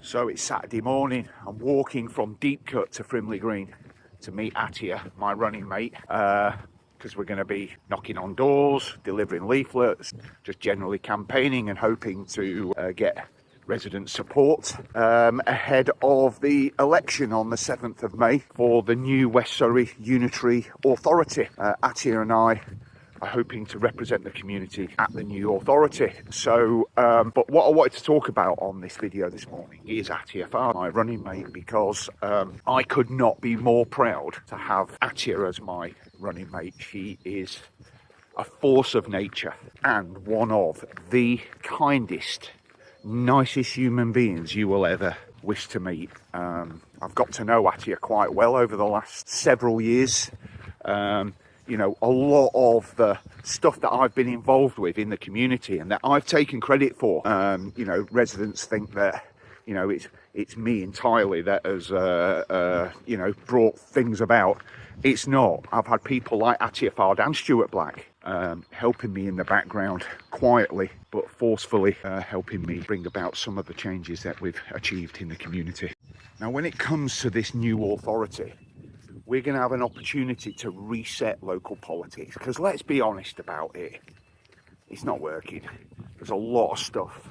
So it's Saturday morning. I'm walking from Deepcut to Frimley Green to meet Attieh, my running mate, because we're going to be knocking on doors, delivering leaflets, just generally campaigning and hoping to get resident support ahead of the election on the 7th of May for the new West Surrey Unitary Authority. Attieh and I are hoping to represent the community at the new authority. So, but what I wanted to talk about on this video this morning is Attieh Fard, my running mate, because I could not be more proud to have Attieh as my running mate. She is a force of nature and one of the kindest, nicest human beings you will ever wish to meet. I've got to know Attieh quite well over the last several years. You know, a lot of the stuff that I've been involved with in the community and that I've taken credit for, you know, residents think that, you know, it's me entirely that has, you know, brought things about. It's not. I've had people like Attieh Fard and Stuart Black helping me in the background quietly but forcefully, helping me bring about some of the changes that we've achieved in the community. Now, when it comes to this new authority, we're going to have an opportunity to reset local politics, because let's be honest about it, it's not working. There's a lot of stuff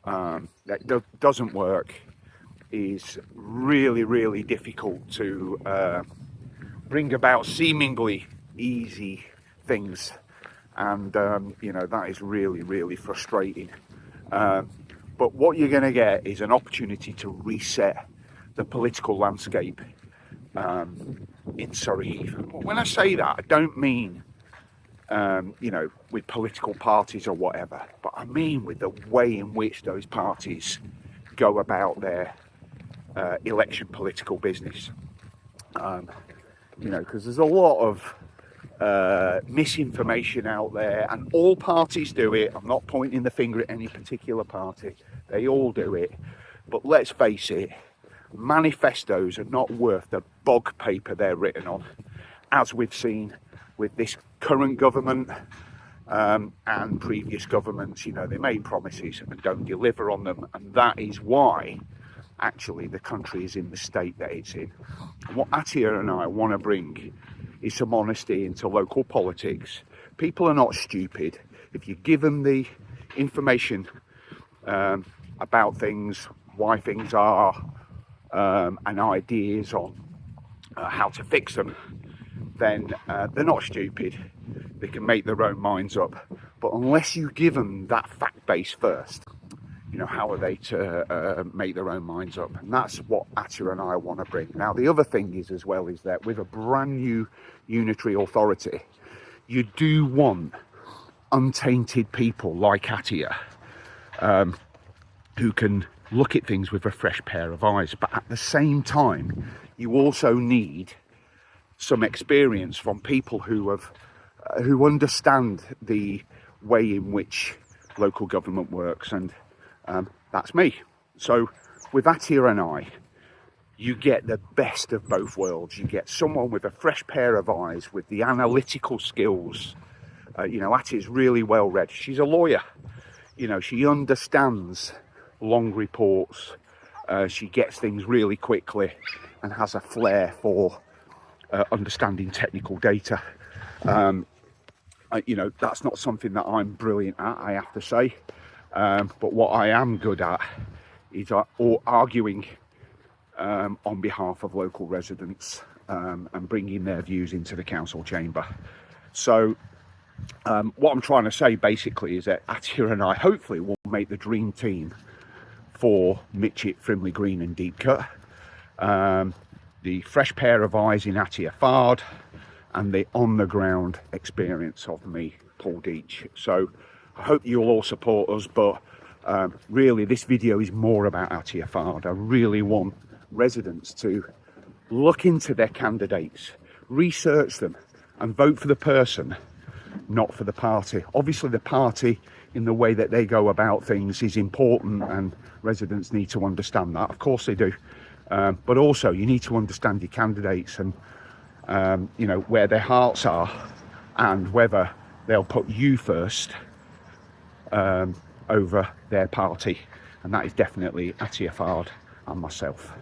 that doesn't work, is really difficult to bring about seemingly easy things, and you know, that is really frustrating. But what you're going to get is an opportunity to reset the political landscape in Surrey. When I say that, I don't mean you know, with political parties or whatever, but I mean with the way in which those parties go about their election political business. You know, because there's a lot of misinformation out there, and all parties do it. I'm not pointing the finger at any particular party, they all do it. But let's face it, manifestos are not worth the bog paper they're written on, as we've seen with this current government and previous governments. You know, they make promises and don't deliver on them, and that is why actually the country is in the state that it's in. And what Attieh and I want to bring is some honesty into local politics. People are not stupid. If you give them the information about things, why things are, and ideas on how to fix them, then they're not stupid. They can make their own minds up. But unless you give them that fact base first, you know, how are they to make their own minds up? And that's what Attieh and I want to bring. Now, the other thing is as well is that with a brand new unitary authority, you do want untainted people like Attieh, who can look at things with a fresh pair of eyes. But at the same time, you also need some experience from people who understand the way in which local government works, and that's me. So with Attieh and I, you get the best of both worlds. You get someone with a fresh pair of eyes, with the analytical skills. You know, Attieh's really well read. She's a lawyer. You know, she understands long reports. She gets things really quickly and has a flair for understanding technical data. You know, that's not something that I'm brilliant at, I have to say. But what I am good at is arguing on behalf of local residents and bringing their views into the council chamber. So what I'm trying to say basically is that Attieh and I hopefully will make the dream team for Mytchett, Frimley Green and Deepcut. The fresh pair of eyes in Attieh Fard and the on-the-ground experience of me, Paul Deach. So I hope you'll all support us, but really this video is more about Attieh Fard. I really want residents to look into their candidates, research them and vote for the person, not for the party. Obviously the party in the way that they go about things is important, and residents need to understand that. Of course they do. But also you need to understand your candidates and you know, where their hearts are and whether they'll put you first over their party. and that is definitely Attieh Fard and myself.